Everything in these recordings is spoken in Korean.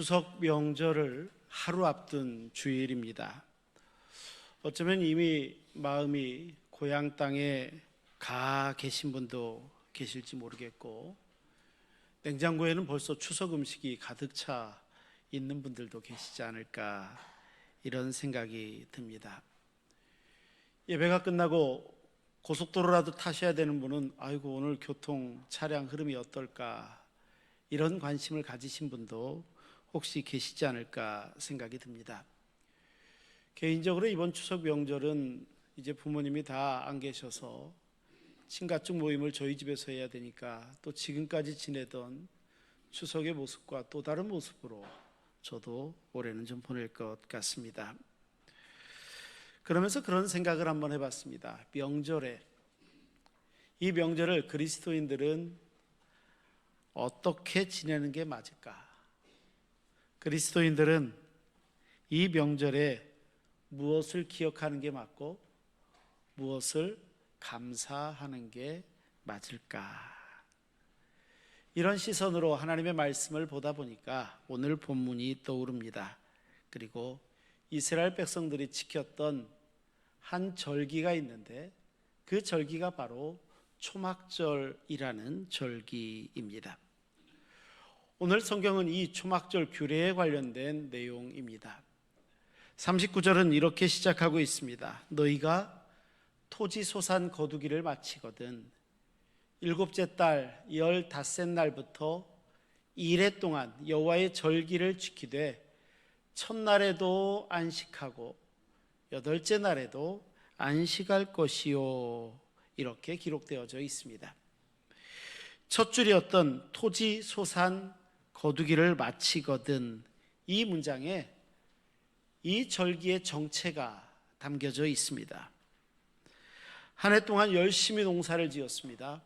추석 명절을 하루 앞둔 주일입니다. 어쩌면 이미 마음이 고향 땅에 가 계신 분도 계실지 모르겠고, 냉장고에는 벌써 추석 음식이 가득 차 있는 분들도 계시지 않을까, 이런 생각이 듭니다. 예배가 끝나고 고속도로라도 타셔야 되는 분은 아이고 오늘 교통 차량 흐름이 어떨까, 이런 관심을 가지신 분도 혹시 계시지 않을까 생각이 듭니다. 개인적으로 이번 추석 명절은 이제 부모님이 다 안 계셔서 친가족 모임을 저희 집에서 해야 되니까 또 지금까지 지내던 추석의 모습과 또 다른 모습으로 저도 올해는 좀 보낼 것 같습니다. 그러면서 그런 생각을 한번 해봤습니다. 이 명절을 그리스도인들은 어떻게 지내는 게 맞을까? 그리스도인들은 이 명절에 무엇을 기억하는 게 맞고 무엇을 감사하는 게 맞을까? 이런 시선으로 하나님의 말씀을 보다 보니까 오늘 본문이 떠오릅니다. 그리고 이스라엘 백성들이 지켰던 한 절기가 있는데 그 절기가 바로 초막절이라는 절기입니다. 오늘 성경은 이 초막절 규례에 관련된 내용입니다. 39절은 이렇게 시작하고 있습니다. 너희가 토지 소산 거두기를 마치거든 7째 달 15째 날부터 이래 동안 여호와의 절기를 지키되 첫날에도 안식하고 8째 날에도 안식할 것이요, 이렇게 기록되어져 있습니다. 첫 줄이었던 토지 소산 거두기를 마치거든, 이 문장에 이 절기의 정체가 담겨져 있습니다. 한 해 동안 열심히 농사를 지었습니다.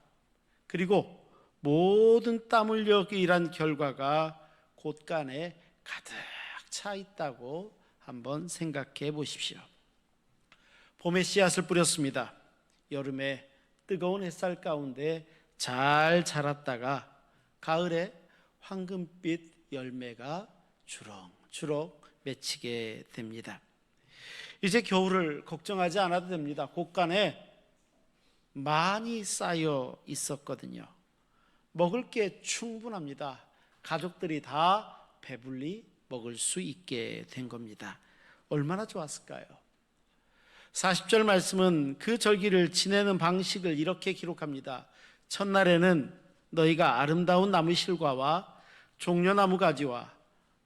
그리고 모든 땀 흘려 일한 결과가 곳간에 가득 차 있다고 한번 생각해 보십시오. 봄에 씨앗을 뿌렸습니다. 여름에 뜨거운 햇살 가운데 잘 자랐다가 가을에 황금빛 열매가 주렁주렁 맺히게 됩니다. 이제 겨울을 걱정하지 않아도 됩니다. 곳간에 많이 쌓여 있었거든요. 먹을 게 충분합니다. 가족들이 다 배불리 먹을 수 있게 된 겁니다. 얼마나 좋았을까요? 40절 말씀은 그 절기를 지내는 방식을 이렇게 기록합니다. 첫날에는 너희가 아름다운 나무 실과와 종려나무 가지와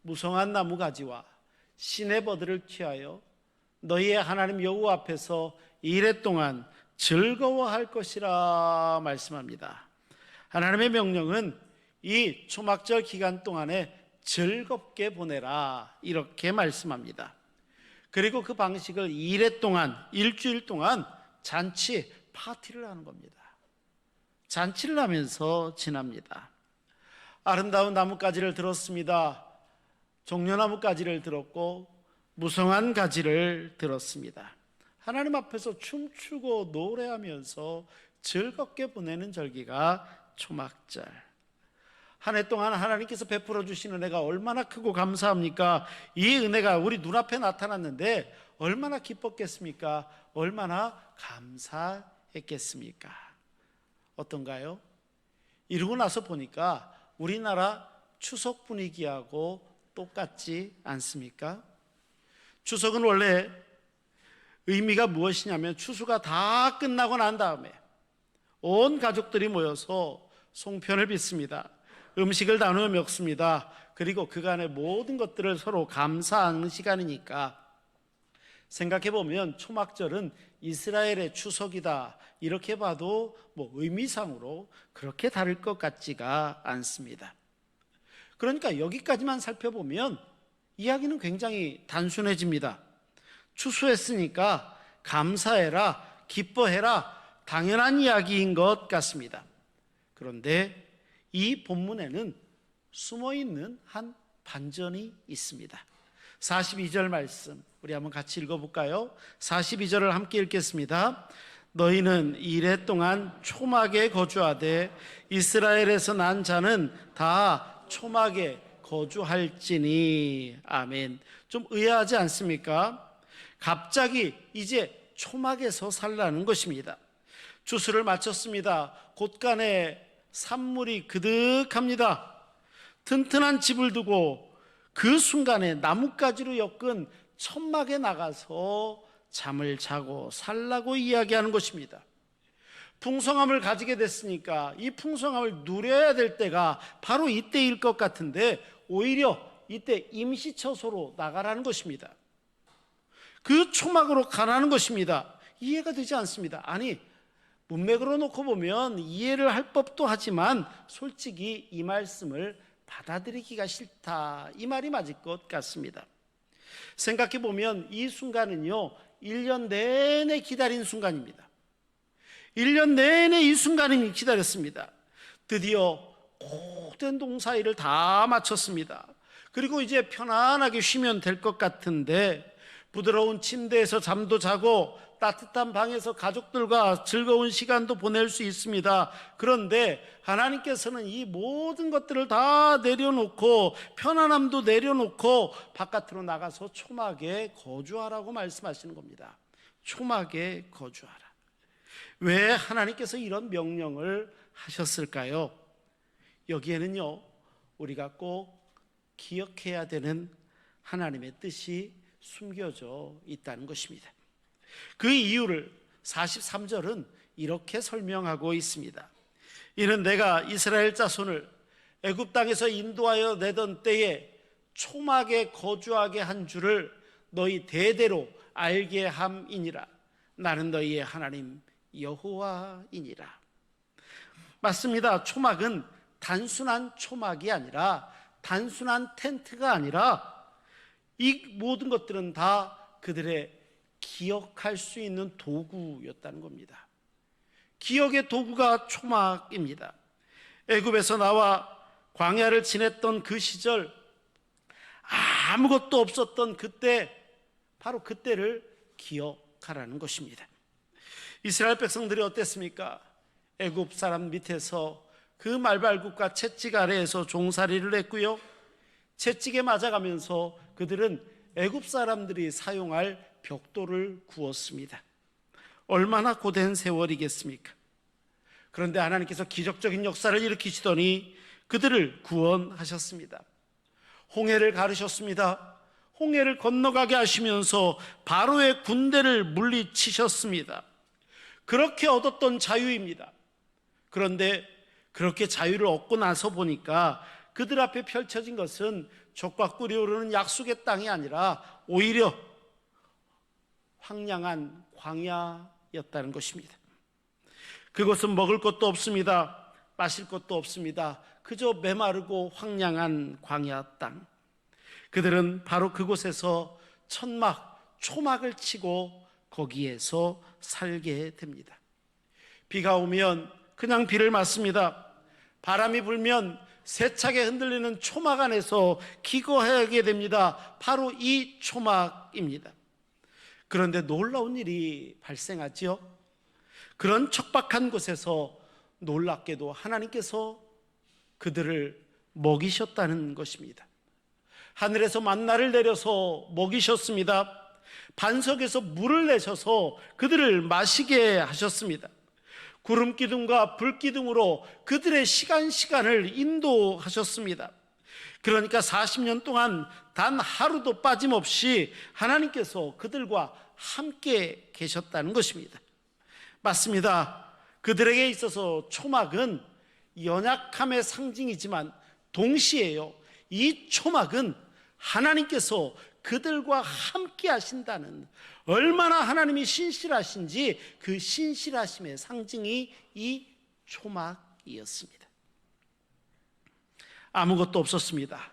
무성한 나무 가지와 시내버드를 취하여 너희의 하나님 여호와 앞에서 이래 동안 즐거워할 것이라 말씀합니다. 하나님의 명령은 이 초막절 기간 동안에 즐겁게 보내라, 이렇게 말씀합니다. 그리고 그 방식을 이래 동안, 일주일 동안 잔치, 파티를 하는 겁니다. 잔치를 하면서 지납니다. 아름다운 나뭇가지를 들었습니다. 종려나뭇가지를 들었고 무성한 가지를 들었습니다. 하나님 앞에서 춤추고 노래하면서 즐겁게 보내는 절기가 초막절. 한 해 동안 하나님께서 베풀어 주신 은혜가 얼마나 크고 감사합니까? 이 은혜가 우리 눈앞에 나타났는데 얼마나 기뻤겠습니까? 얼마나 감사했겠습니까? 어떤가요? 이러고 나서 보니까 우리나라 추석 분위기하고 똑같지 않습니까? 추석은 원래 의미가 무엇이냐면 추수가 다 끝나고 난 다음에 온 가족들이 모여서 송편을 빚습니다. 음식을 나누어 먹습니다. 그리고 그간의 모든 것들을 서로 감사하는 시간이니까 생각해보면 초막절은 이스라엘의 추석이다, 이렇게 봐도 의미상으로 그렇게 다를 것 같지가 않습니다. 그러니까 여기까지만 살펴보면 이야기는 굉장히 단순해집니다. 추수했으니까 감사해라, 기뻐해라, 당연한 이야기인 것 같습니다. 그런데 이 본문에는 숨어있는 한 반전이 있습니다. 42절 말씀 우리 한번 같이 읽어볼까요? 42절을 함께 읽겠습니다. 너희는 이래 동안 초막에 거주하되 이스라엘에서 난 자는 다 초막에 거주할지니. 아멘. 좀 의아하지 않습니까? 갑자기 이제 초막에서 살라는 것입니다. 추수를 마쳤습니다. 곳간에 산물이 그득합니다. 튼튼한 집을 두고 그 순간에 나뭇가지로 엮은 천막에 나가서 잠을 자고 살라고 이야기하는 것입니다. 풍성함을 가지게 됐으니까 이 풍성함을 누려야 될 때가 바로 이때일 것 같은데 오히려 이때 임시처소로 나가라는 것입니다. 그 초막으로 가라는 것입니다. 이해가 되지 않습니다. 아니, 문맥으로 놓고 보면 이해를 할 법도 하지만 솔직히 이 말씀을 받아들이기가 싫다, 이 말이 맞을 것 같습니다. 생각해 보면 이 순간은요 1년 내내 기다린 순간입니다. 1년 내내 이 순간을 기다렸습니다. 드디어 고된 동사일을 다 마쳤습니다. 그리고 이제 편안하게 쉬면 될 것 같은데 부드러운 침대에서 잠도 자고 따뜻한 방에서 가족들과 즐거운 시간도 보낼 수 있습니다. 그런데 하나님께서는 이 모든 것들을 다 내려놓고 편안함도 내려놓고 바깥으로 나가서 초막에 거주하라고 말씀하시는 겁니다. 초막에 거주하라. 왜 하나님께서 이런 명령을 하셨을까요? 여기에는요 우리가 꼭 기억해야 되는 하나님의 뜻이 숨겨져 있다는 것입니다. 그 이유를 43절은 이렇게 설명하고 있습니다. 이는 내가 이스라엘 자손을 애굽 땅에서 인도하여 내던 때에 초막에 거주하게 한 줄을 너희 대대로 알게 함이니라. 나는 너희의 하나님 여호와이니라. 맞습니다. 초막은 단순한 초막이 아니라 단순한 텐트가 아니라 이 모든 것들은 다 그들의 기억할 수 있는 도구였다는 겁니다. 기억의 도구가 초막입니다. 애굽에서 나와 광야를 지냈던 그 시절, 아무것도 없었던 그때, 바로 그때를 기억하라는 것입니다. 이스라엘 백성들이 어땠습니까? 애굽 사람 밑에서 그 말발굽과 채찍 아래에서 종살이를 했고요, 채찍에 맞아가면서 그들은 애굽 사람들이 사용할 벽돌을 구웠습니다. 얼마나 고된 세월이겠습니까? 그런데 하나님께서 기적적인 역사를 일으키시더니 그들을 구원하셨습니다. 홍해를 가르셨습니다. 홍해를 건너가게 하시면서 바로의 군대를 물리치셨습니다. 그렇게 얻었던 자유입니다. 그런데 그렇게 자유를 얻고 나서 보니까 그들 앞에 펼쳐진 것은 족과 꿀이 흐르는 약속의 땅이 아니라 오히려 황량한 광야였다는 것입니다. 그것은 먹을 것도 없습니다. 마실 것도 없습니다. 그저 메마르고 황량한 광야 땅. 그들은 바로 그곳에서 천막, 초막을 치고 거기에서 살게 됩니다. 비가 오면 그냥 비를 맞습니다. 바람이 불면 세차게 흔들리는 초막 안에서 기거하게 됩니다. 바로 이 초막입니다. 그런데 놀라운 일이 발생하지요. 그런 척박한 곳에서 놀랍게도 하나님께서 그들을 먹이셨다는 것입니다. 하늘에서 만나를 내려서 먹이셨습니다. 반석에서 물을 내셔서 그들을 마시게 하셨습니다. 구름 기둥과 불 기둥으로 그들의 시간을 인도하셨습니다. 그러니까 40년 동안 단 하루도 빠짐없이 하나님께서 그들과 함께 계셨다는 것입니다. 맞습니다. 그들에게 있어서 초막은 연약함의 상징이지만 동시에요, 이 초막은 하나님께서 그들과 함께 하신다는, 얼마나 하나님이 신실하신지 그 신실하심의 상징이 이 초막이었습니다. 아무것도 없었습니다.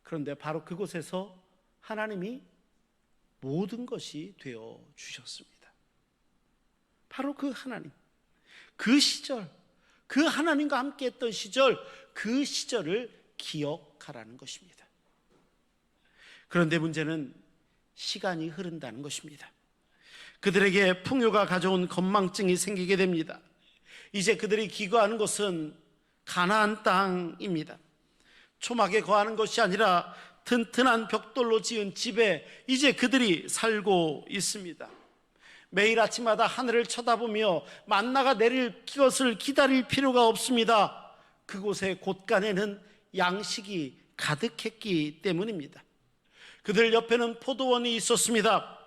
그런데 바로 그곳에서 하나님이 모든 것이 되어 주셨습니다. 바로 그 하나님, 그 시절, 그 하나님과 함께 했던 시절, 그 시절을 기억하라는 것입니다. 그런데 문제는 시간이 흐른다는 것입니다. 그들에게 풍요가 가져온 건망증이 생기게 됩니다. 이제 그들이 기거하는 것은 가나안 땅입니다. 초막에 거하는 것이 아니라 튼튼한 벽돌로 지은 집에 이제 그들이 살고 있습니다. 매일 아침마다 하늘을 쳐다보며 만나가 내릴 것을 기다릴 필요가 없습니다. 그곳의 곳간에는 양식이 가득했기 때문입니다. 그들 옆에는 포도원이 있었습니다.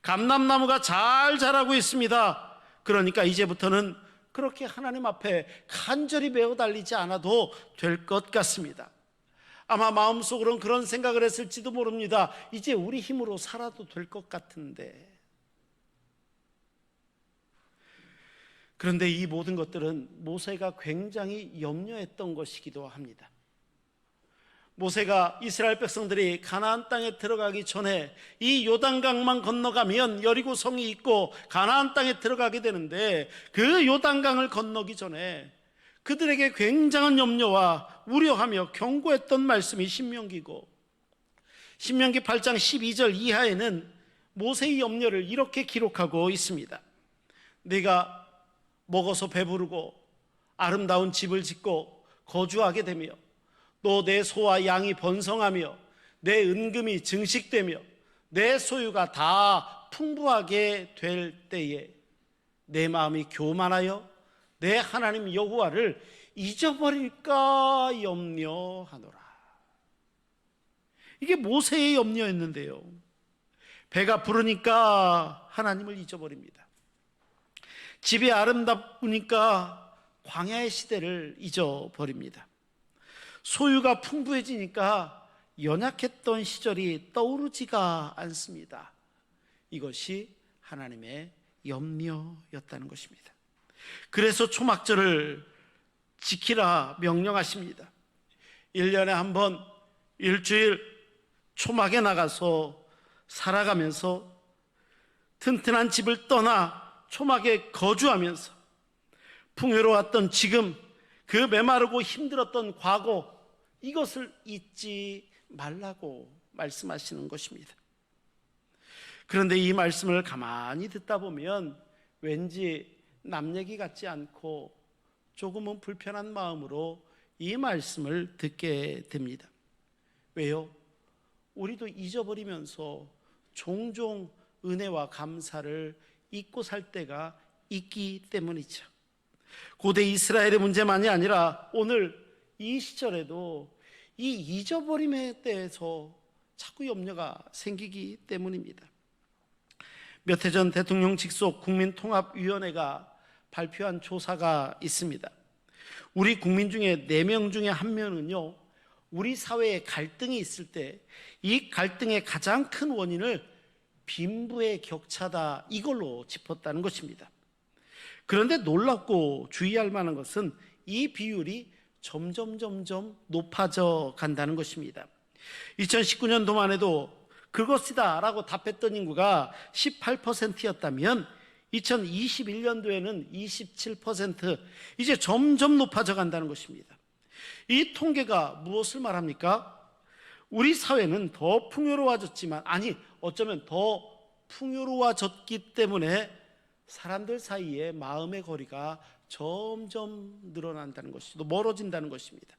감람나무가 잘 자라고 있습니다. 그러니까 이제부터는 그렇게 하나님 앞에 간절히 매어 달리지 않아도 될 것 같습니다. 아마 마음속으로는 그런 생각을 했을지도 모릅니다. 이제 우리 힘으로 살아도 될 것 같은데. 그런데 이 모든 것들은 모세가 굉장히 염려했던 것이기도 합니다. 모세가 이스라엘 백성들이 가나안 땅에 들어가기 전에 이 요단강만 건너가면 여리고성이 있고 가나안 땅에 들어가게 되는데, 그 요단강을 건너기 전에 그들에게 굉장한 염려와 우려하며 경고했던 말씀이 신명기고, 신명기 8장 12절 이하에는 모세의 염려를 이렇게 기록하고 있습니다. 네가 먹어서 배부르고 아름다운 집을 짓고 거주하게 되며 또 내 소와 양이 번성하며 내 은금이 증식되며 내 소유가 다 풍부하게 될 때에 내 마음이 교만하여 내 하나님 여호와를 잊어버릴까 염려하노라. 이게 모세의 염려였는데요, 배가 부르니까 하나님을 잊어버립니다. 집이 아름다우니까 광야의 시대를 잊어버립니다. 소유가 풍부해지니까 연약했던 시절이 떠오르지가 않습니다. 이것이 하나님의 염려였다는 것입니다. 그래서 초막절을 지키라 명령하십니다. 1년에 한 번 일주일 초막에 나가서 살아가면서 튼튼한 집을 떠나 초막에 거주하면서 풍요로웠던 지금, 그 메마르고 힘들었던 과거, 이것을 잊지 말라고 말씀하시는 것입니다. 그런데 이 말씀을 가만히 듣다 보면 왠지 남 얘기 같지 않고 조금은 불편한 마음으로 이 말씀을 듣게 됩니다. 왜요? 우리도 잊어버리면서 종종 은혜와 감사를 잊고 살 때가 있기 때문이죠. 고대 이스라엘의 문제만이 아니라 오늘 이 시절에도 이 잊어버림에 대해서 자꾸 염려가 생기기 때문입니다. 몇 해 전 대통령 직속 국민통합위원회가 발표한 조사가 있습니다. 우리 국민 중에 4명 중에 1명은요, 우리 사회에 갈등이 있을 때 이 갈등의 가장 큰 원인을 빈부의 격차다, 이걸로 짚었다는 것입니다. 그런데 놀랍고 주의할 만한 것은 이 비율이 점점 높아져 간다는 것입니다. 2019년도만 해도 그것이다 라고 답했던 인구가 18%였다면 2021년도에는 27%, 이제 점점 높아져 간다는 것입니다. 이 통계가 무엇을 말합니까? 우리 사회는 더 풍요로워졌지만, 아니 어쩌면 더 풍요로워졌기 때문에 사람들 사이에 마음의 거리가 점점 늘어난다는 것이고 멀어진다는 것입니다.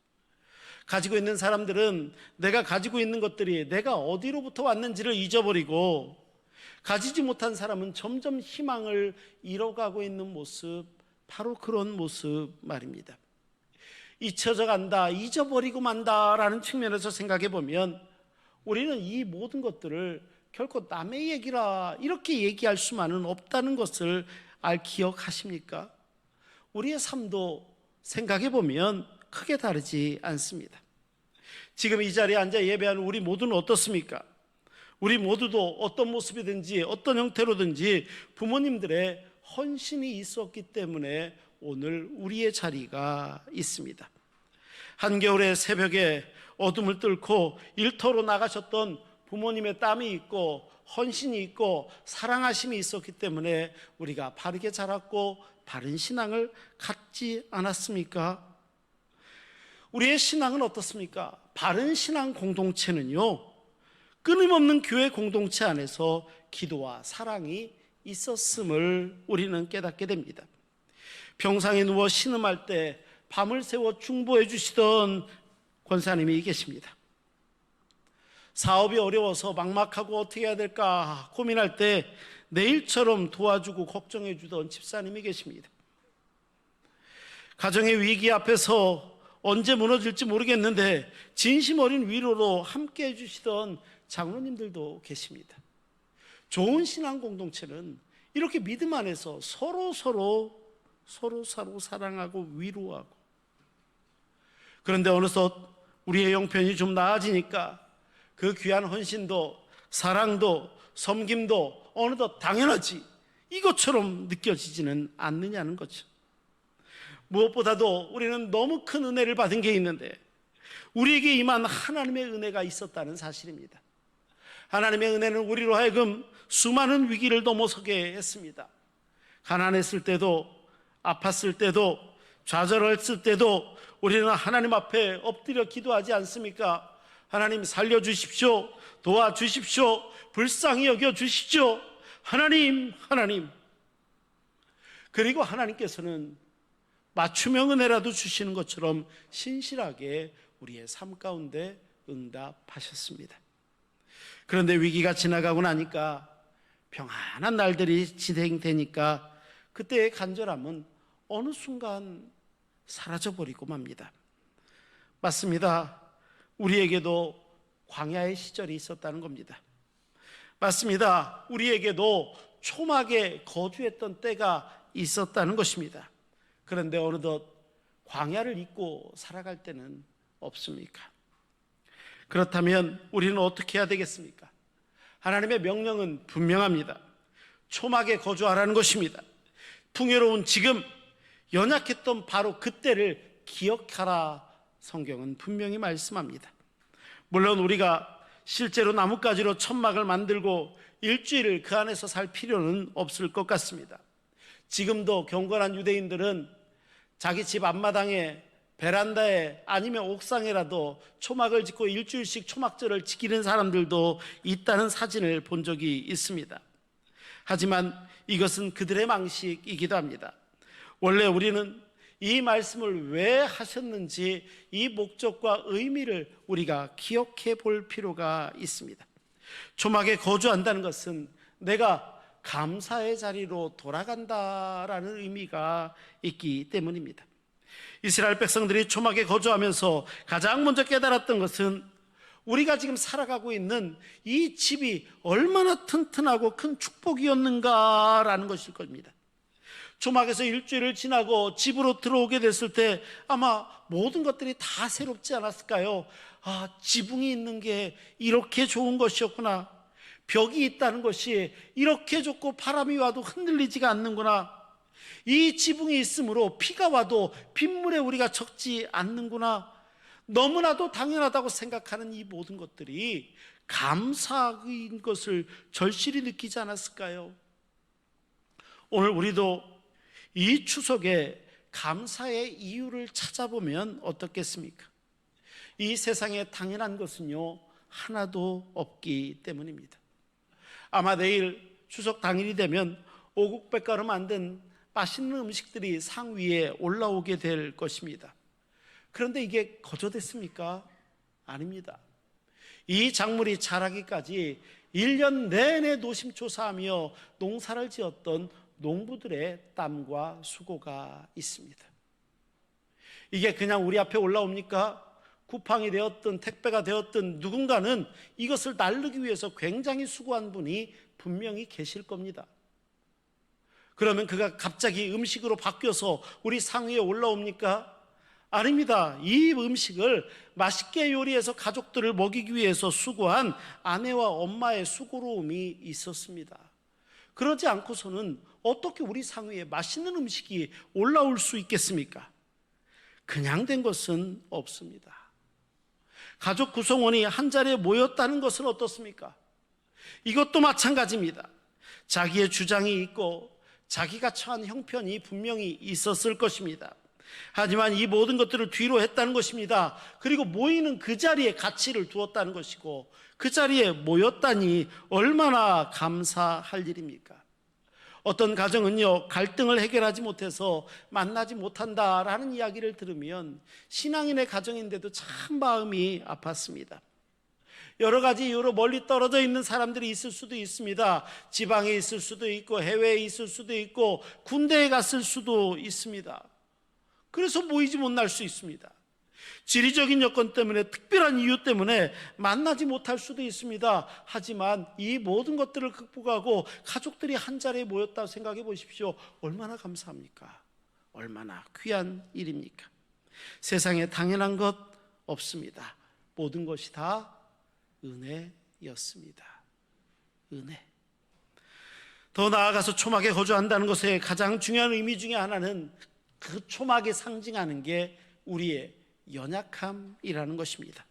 가지고 있는 사람들은 내가 가지고 있는 것들이 내가 어디로부터 왔는지를 잊어버리고, 가지지 못한 사람은 점점 희망을 잃어가고 있는 모습, 바로 그런 모습 말입니다. 잊혀져 간다, 잊어버리고 만다라는 측면에서 생각해 보면 우리는 이 모든 것들을 결코 남의 얘기라 이렇게 얘기할 수만은 없다는 것을 기억하십니까? 우리의 삶도 생각해 보면 크게 다르지 않습니다. 지금 이 자리에 앉아 예배하는 우리 모두는 어떻습니까? 우리 모두도 어떤 모습이든지 어떤 형태로든지 부모님들의 헌신이 있었기 때문에 오늘 우리의 자리가 있습니다. 한겨울의 새벽에 어둠을 뚫고 일터로 나가셨던 부모님의 땀이 있고 헌신이 있고 사랑하심이 있었기 때문에 우리가 바르게 자랐고 바른 신앙을 갖지 않았습니까? 우리의 신앙은 어떻습니까? 바른 신앙 공동체는요, 끊임없는 교회 공동체 안에서 기도와 사랑이 있었음을 우리는 깨닫게 됩니다. 병상에 누워 신음할 때 밤을 새워 중보해 주시던 권사님이 계십니다. 사업이 어려워서 막막하고 어떻게 해야 될까 고민할 때 내일처럼 도와주고 걱정해 주던 집사님이 계십니다. 가정의 위기 앞에서 언제 무너질지 모르겠는데 진심 어린 위로로 함께 해주시던 장로님들도 계십니다. 좋은 신앙 공동체는 이렇게 믿음 안에서 서로 사랑하고 위로하고, 그런데 어느덧 우리의 형편이 좀 나아지니까 그 귀한 헌신도 사랑도 섬김도 어느덧 당연하지 이것처럼 느껴지지는 않느냐는 거죠. 무엇보다도 우리는 너무 큰 은혜를 받은 게 있는데 우리에게 임한 하나님의 은혜가 있었다는 사실입니다. 하나님의 은혜는 우리로 하여금 수많은 위기를 넘어서게 했습니다. 가난했을 때도, 아팠을 때도, 좌절했을 때도 우리는 하나님 앞에 엎드려 기도하지 않습니까? 하나님 살려주십시오, 도와주십시오, 불쌍히 여겨주시죠. 하나님. 그리고 하나님께서는 맞춤형 은혜라도 주시는 것처럼 신실하게 우리의 삶 가운데 응답하셨습니다. 그런데 위기가 지나가고 나니까, 평안한 날들이 진행되니까 그때의 간절함은 어느 순간 사라져버리고 맙니다. 맞습니다. 우리에게도 광야의 시절이 있었다는 겁니다. 맞습니다. 우리에게도 초막에 거주했던 때가 있었다는 것입니다. 그런데 어느덧 광야를 잊고 살아갈 때는 없습니까? 그렇다면 우리는 어떻게 해야 되겠습니까? 하나님의 명령은 분명합니다. 초막에 거주하라는 것입니다. 풍요로운 지금, 연약했던 바로 그때를 기억하라, 성경은 분명히 말씀합니다. 물론 우리가 실제로 나뭇가지로 천막을 만들고 일주일을 그 안에서 살 필요는 없을 것 같습니다. 지금도 경건한 유대인들은 자기 집 앞마당에, 베란다에, 아니면 옥상에라도 초막을 짓고 일주일씩 초막절을 지키는 사람들도 있다는 사진을 본 적이 있습니다. 하지만 이것은 그들의 방식이기도 합니다. 원래 우리는 이 말씀을 왜 하셨는지 이 목적과 의미를 우리가 기억해 볼 필요가 있습니다. 초막에 거주한다는 것은 내가 감사의 자리로 돌아간다라는 의미가 있기 때문입니다. 이스라엘 백성들이 초막에 거주하면서 가장 먼저 깨달았던 것은 우리가 지금 살아가고 있는 이 집이 얼마나 튼튼하고 큰 축복이었는가라는 것일 겁니다. 초막에서 일주일을 지나고 집으로 들어오게 됐을 때 아마 모든 것들이 다 새롭지 않았을까요? 아, 지붕이 있는 게 이렇게 좋은 것이었구나. 벽이 있다는 것이 이렇게 좋고 바람이 와도 흔들리지가 않는구나. 이 지붕이 있으므로 비가 와도 빗물에 우리가 젖지 않는구나. 너무나도 당연하다고 생각하는 이 모든 것들이 감사인 것을 절실히 느끼지 않았을까요? 오늘 우리도 이 추석에 감사의 이유를 찾아보면 어떻겠습니까? 이 세상에 당연한 것은요, 하나도 없기 때문입니다. 아마 내일 추석 당일이 되면 오곡백과로 만든 맛있는 음식들이 상 위에 올라오게 될 것입니다. 그런데 이게 거저됐습니까? 아닙니다. 이 작물이 자라기까지 1년 내내 노심초사하며 농사를 지었던 농부들의 땀과 수고가 있습니다. 이게 그냥 우리 앞에 올라옵니까? 쿠팡이 되었든 택배가 되었든 누군가는 이것을 나르기 위해서 굉장히 수고한 분이 분명히 계실 겁니다. 그러면 그가 갑자기 음식으로 바뀌어서 우리 상 위에 올라옵니까? 아닙니다. 이 음식을 맛있게 요리해서 가족들을 먹이기 위해서 수고한 아내와 엄마의 수고로움이 있었습니다. 그러지 않고서는 어떻게 우리 상 위에 맛있는 음식이 올라올 수 있겠습니까? 그냥 된 것은 없습니다. 가족 구성원이 한자리에 모였다는 것은 어떻습니까? 이것도 마찬가지입니다. 자기의 주장이 있고 자기가 처한 형편이 분명히 있었을 것입니다. 하지만 이 모든 것들을 뒤로 했다는 것입니다. 그리고 모이는 그 자리에 가치를 두었다는 것이고 그 자리에 모였다니 얼마나 감사할 일입니까? 어떤 가정은요, 갈등을 해결하지 못해서 만나지 못한다라는 이야기를 들으면 신앙인의 가정인데도 참 마음이 아팠습니다. 여러 가지 이유로 멀리 떨어져 있는 사람들이 있을 수도 있습니다. 지방에 있을 수도 있고 해외에 있을 수도 있고 군대에 갔을 수도 있습니다. 그래서 모이지 못할 수 있습니다. 지리적인 여건 때문에, 특별한 이유 때문에 만나지 못할 수도 있습니다. 하지만 이 모든 것들을 극복하고 가족들이 한 자리에 모였다고 생각해 보십시오. 얼마나 감사합니까? 얼마나 귀한 일입니까? 세상에 당연한 것 없습니다. 모든 것이 다 은혜였습니다. 은혜. 더 나아가서 초막에 거주한다는 것의 가장 중요한 의미 중에 하나는 그 초막에 상징하는 게 우리의 연약함이라는 것입니다.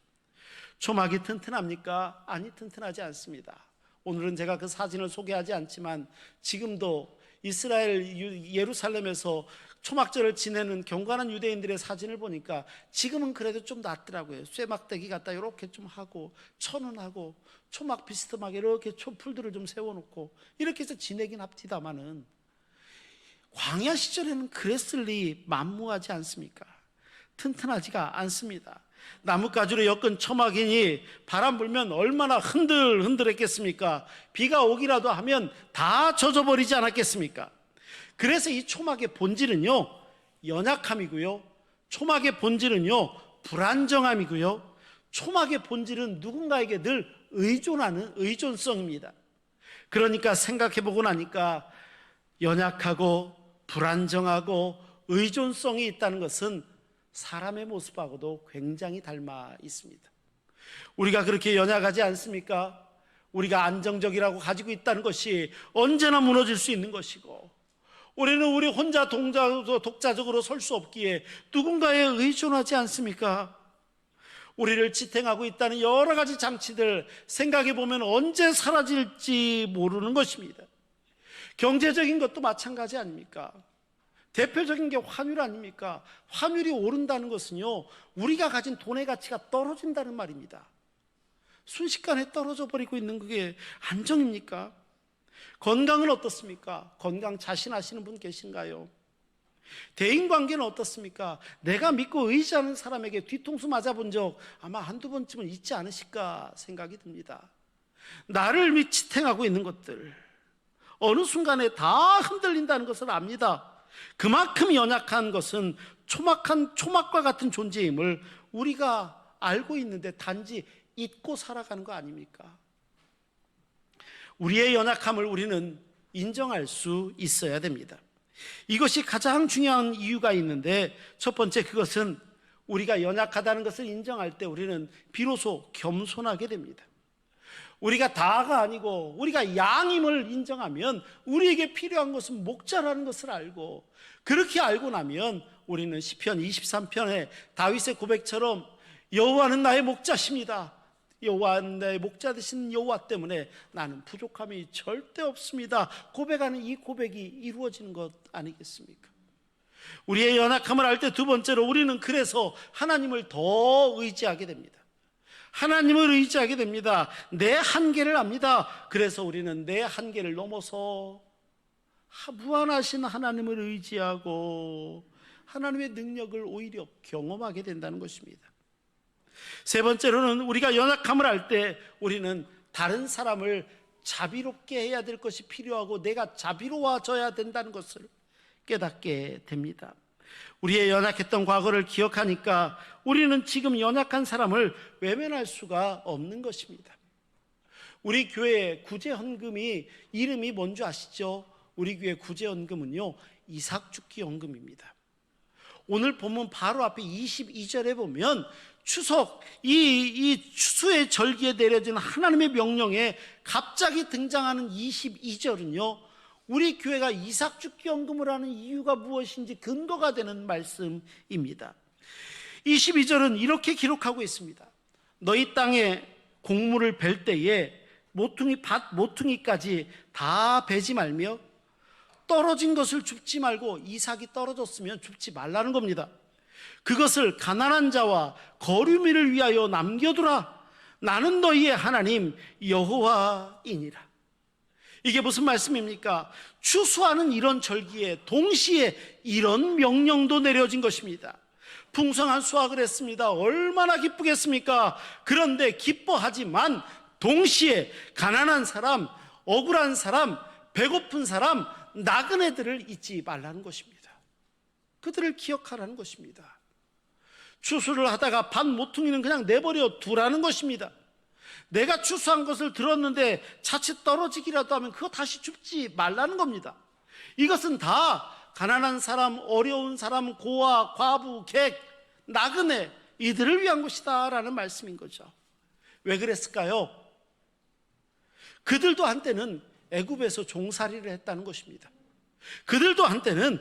초막이 튼튼합니까? 아니, 튼튼하지 않습니다. 오늘은 제가 그 사진을 소개하지 않지만 지금도 이스라엘 예루살렘에서 초막절을 지내는 경건한 유대인들의 사진을 보니까 지금은 그래도 좀 낫더라고요. 쇠막대기 갖다 이렇게 좀 하고 천은하고 초막 비스듬하게 이렇게 풀들을 좀 세워놓고 이렇게 해서 지내긴 합디다마는 광야 시절에는 그랬을 리 만무하지 않습니까? 튼튼하지가 않습니다. 나뭇가지로 엮은 초막이니 바람 불면 얼마나 흔들흔들했겠습니까? 비가 오기라도 하면 다 젖어버리지 않았겠습니까? 그래서 이 초막의 본질은요, 연약함이고요, 초막의 본질은요, 불안정함이고요, 초막의 본질은 누군가에게 늘 의존하는 의존성입니다. 그러니까 생각해보고 나니까 연약하고 불안정하고 의존성이 있다는 것은 사람의 모습하고도 굉장히 닮아 있습니다. 우리가 그렇게 연약하지 않습니까? 우리가 안정적이라고 가지고 있다는 것이 언제나 무너질 수 있는 것이고, 우리는 우리 혼자 독자적으로 설 수 없기에 누군가에 의존하지 않습니까? 우리를 지탱하고 있다는 여러 가지 장치들 생각해 보면 언제 사라질지 모르는 것입니다. 경제적인 것도 마찬가지 아닙니까? 대표적인 게 환율 아닙니까? 환율이 오른다는 것은요, 우리가 가진 돈의 가치가 떨어진다는 말입니다. 순식간에 떨어져 버리고 있는 그게 안정입니까? 건강은 어떻습니까? 건강 자신하시는 분 계신가요? 대인관계는 어떻습니까? 내가 믿고 의지하는 사람에게 뒤통수 맞아본 적 아마 한두 번쯤은 있지 않으실까 생각이 듭니다. 나를 지탱하고 있는 것들 어느 순간에 다 흔들린다는 것을 압니다. 그만큼 연약한 것은 초막과 같은 존재임을 우리가 알고 있는데 단지 잊고 살아가는 거 아닙니까? 우리의 연약함을 우리는 인정할 수 있어야 됩니다. 이것이 가장 중요한 이유가 있는데, 첫 번째, 그것은 우리가 연약하다는 것을 인정할 때 우리는 비로소 겸손하게 됩니다. 우리가 다가 아니고 우리가 양임을 인정하면 우리에게 필요한 것은 목자라는 것을 알고, 그렇게 알고 나면 우리는 시편 23편의 다윗의 고백처럼 여호와는 나의 목자십니다. 여호와는 나의 목자 되신 여호와 때문에 나는 부족함이 절대 없습니다. 고백하는 이 고백이 이루어지는 것 아니겠습니까? 우리의 연약함을 알 때 두 번째로 우리는 그래서 하나님을 더 의지하게 됩니다. 하나님을 의지하게 됩니다. 내 한계를 압니다. 그래서 우리는 내 한계를 넘어서 무한하신 하나님을 의지하고 하나님의 능력을 오히려 경험하게 된다는 것입니다. 세 번째로는 우리가 연약함을 알 때 우리는 다른 사람을 자비롭게 해야 될 것이 필요하고 내가 자비로워져야 된다는 것을 깨닫게 됩니다. 우리의 연약했던 과거를 기억하니까 우리는 지금 연약한 사람을 외면할 수가 없는 것입니다. 우리 교회 구제헌금이 이름이 뭔지 아시죠? 우리 교회 구제헌금은요, 이삭죽기헌금입니다. 오늘 본문 바로 앞에 22절에 보면 추석, 이 추수의 절기에 내려진 하나님의 명령에 갑자기 등장하는 22절은요, 우리 교회가 이삭죽기헌금을 하는 이유가 무엇인지 근거가 되는 말씀입니다. 22절은 이렇게 기록하고 있습니다. 너희 땅에 곡물을 벨 때에 밭 모퉁이까지 다 베지 말며 떨어진 것을 줍지 말고, 이삭이 떨어졌으면 줍지 말라는 겁니다. 그것을 가난한 자와 거류민을 위하여 남겨두라. 나는 너희의 하나님 여호와이니라. 이게 무슨 말씀입니까? 추수하는 이런 절기에 동시에 이런 명령도 내려진 것입니다. 풍성한 수확을 했습니다. 얼마나 기쁘겠습니까? 그런데 기뻐하지만 동시에 가난한 사람, 억울한 사람, 배고픈 사람, 나그네들을 잊지 말라는 것입니다. 그들을 기억하라는 것입니다. 추수를 하다가 반 모퉁이는 그냥 내버려 두라는 것입니다. 내가 추수한 것을 들었는데 자칫 떨어지기라도 하면 그거 다시 줍지 말라는 겁니다. 이것은 다 가난한 사람, 어려운 사람, 고아, 과부, 객, 나그네 이들을 위한 것이다 라는 말씀인 거죠. 왜 그랬을까요? 그들도 한때는 애굽에서 종살이를 했다는 것입니다. 그들도 한때는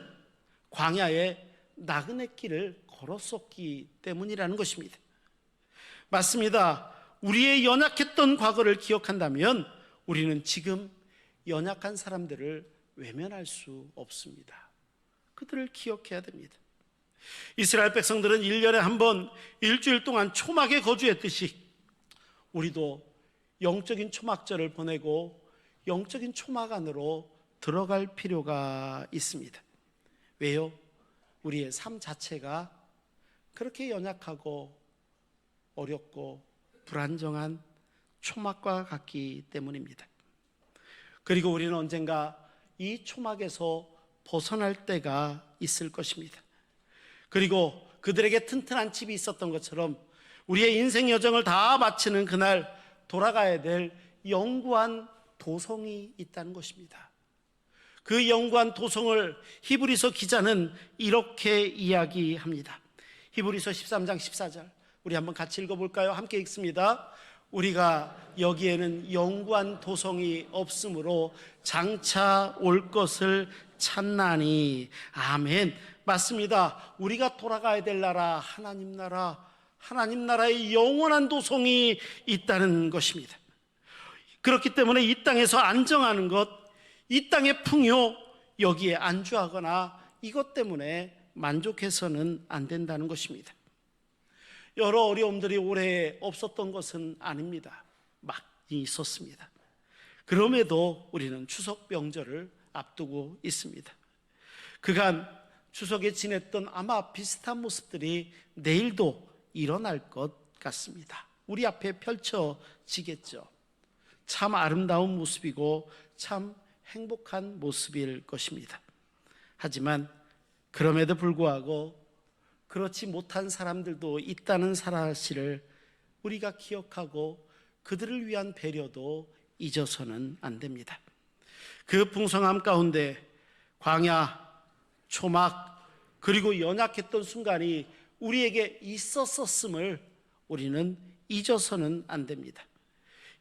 광야에 나그네 길을 걸었었기 때문이라는 것입니다. 맞습니다. 우리의 연약했던 과거를 기억한다면 우리는 지금 연약한 사람들을 외면할 수 없습니다. 그들을 기억해야 됩니다. 이스라엘 백성들은 1년에 한 번 일주일 동안 초막에 거주했듯이 우리도 영적인 초막절을 보내고 영적인 초막 안으로 들어갈 필요가 있습니다. 왜요? 우리의 삶 자체가 그렇게 연약하고 어렵고 불안정한 초막과 같기 때문입니다. 그리고 우리는 언젠가 이 초막에서 벗어날 때가 있을 것입니다. 그리고 그들에게 튼튼한 집이 있었던 것처럼 우리의 인생 여정을 다 마치는 그날 돌아가야 될 영구한 도성이 있다는 것입니다. 그 영구한 도성을 히브리서 기자는 이렇게 이야기합니다. 히브리서 13장 14절 우리 한번 같이 읽어볼까요? 함께 읽습니다. 우리가 여기에는 영구한 도성이 없으므로 장차 올 것을 찾나니. 아멘. 맞습니다. 우리가 돌아가야 될 나라, 하나님 나라, 하나님 나라의 영원한 도성이 있다는 것입니다. 그렇기 때문에 이 땅에서 안정하는 것, 이 땅의 풍요, 여기에 안주하거나 이것 때문에 만족해서는 안 된다는 것입니다. 여러 어려움들이 올해 없었던 것은 아닙니다. 많이 있었습니다. 그럼에도 우리는 추석 명절을 앞두고 있습니다. 그간 추석에 지냈던 아마 비슷한 모습들이 내일도 일어날 것 같습니다. 우리 앞에 펼쳐지겠죠. 참 아름다운 모습이고 참 행복한 모습일 것입니다. 하지만 그럼에도 불구하고 그렇지 못한 사람들도 있다는 사실을 우리가 기억하고 그들을 위한 배려도 잊어서는 안 됩니다. 그 풍성함 가운데 광야, 초막, 그리고 연약했던 순간이 우리에게 있었음을 우리는 잊어서는 안 됩니다.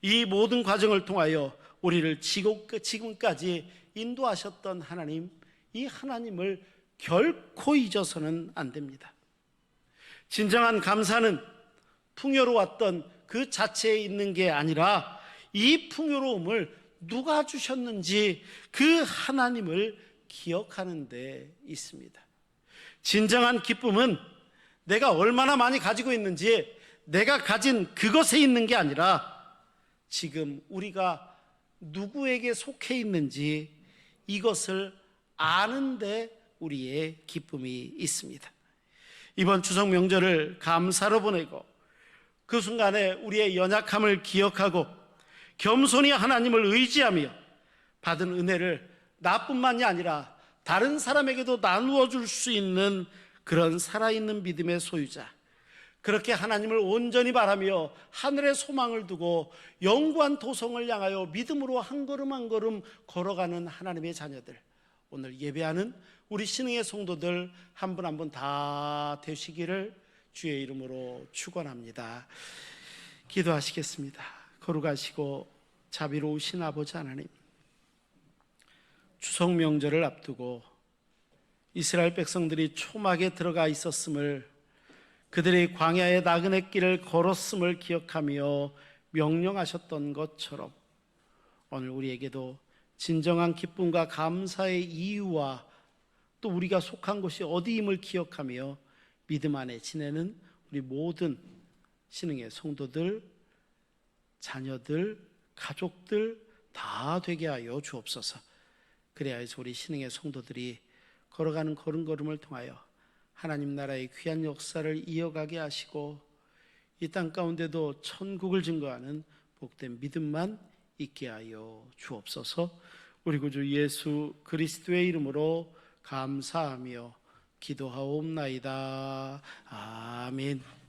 이 모든 과정을 통하여 우리를 지금까지 인도하셨던 하나님, 이 하나님을 결코 잊어서는 안 됩니다. 진정한 감사는 풍요로웠던 그 자체에 있는 게 아니라 이 풍요로움을 누가 주셨는지 그 하나님을 기억하는 데 있습니다. 진정한 기쁨은 내가 얼마나 많이 가지고 있는지 내가 가진 그것에 있는 게 아니라 지금 우리가 누구에게 속해 있는지 이것을 아는데 우리의 기쁨이 있습니다. 이번 추석 명절을 감사로 보내고 그 순간에 우리의 연약함을 기억하고 겸손히 하나님을 의지하며 받은 은혜를 나뿐만이 아니라 다른 사람에게도 나누어 줄 수 있는 그런 살아있는 믿음의 소유자, 그렇게 하나님을 온전히 바라며 하늘의 소망을 두고 영구한 도성을 향하여 믿음으로 한 걸음 한 걸음 걸어가는 하나님의 자녀들, 오늘 예배하는 우리 신흥의 성도들 한 분 한 분 다 되시기를 주의 이름으로 축원합니다. 기도하시겠습니다. 거룩하시고 자비로우신 아버지 하나님, 추석 명절을 앞두고 이스라엘 백성들이 초막에 들어가 있었음을, 그들이 광야의 나그네 길을 걸었음을 기억하며 명령하셨던 것처럼 오늘 우리에게도 진정한 기쁨과 감사의 이유와 또 우리가 속한 곳이 어디임을 기억하며 믿음 안에 지내는 우리 모든 신흥의 성도들, 자녀들, 가족들 다 되게 하여 주옵소서. 그래야지 우리 신흥의 성도들이 걸어가는 걸음걸음을 통하여 하나님 나라의 귀한 역사를 이어가게 하시고 이 땅 가운데도 천국을 증거하는 복된 믿음만 있게 하여 주옵소서. 우리 구주 예수 그리스도의 이름으로 감사하며 기도하옵나이다. 아멘.